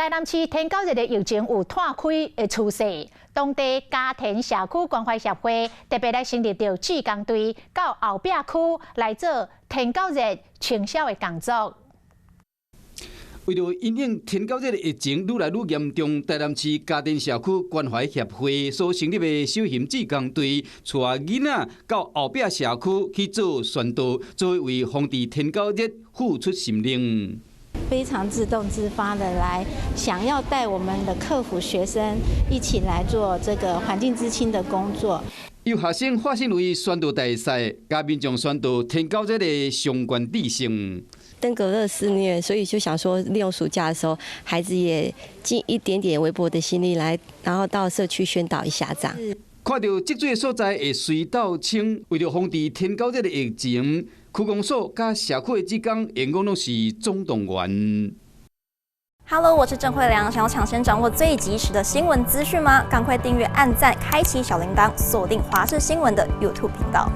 台南市天狗日的疫情有拓开的趋势，当地家庭社区关怀协会特别来成立着志工队，到后壁区来做天狗日清扫的工作。 为了因应天狗日的疫情愈来愈严重，台南市家庭社区关怀协会所成立的小型志工队，带囡仔到后壁社区去做宣导，作为防治天狗日付出心力。 非常自动自发的来，想要带我们的客服学生一起来做这个环境知青的工作。有学生发现为宣导大赛，甲民众宣导天狗日的相关知识。登革热肆虐，所以就想说，利用暑假的时候，孩子也尽一点点微薄的心力来，然后到社区宣导一下这样。看到积水所在会水到清，为了防治天狗日的疫情。 区公所甲社区的职工员工都是总动员。Hello， 我是郑慧良。想要抢先掌握最及时的新闻资讯吗？赶快订阅、按赞、开启小铃铛，锁定华视新闻的 YouTube 频道。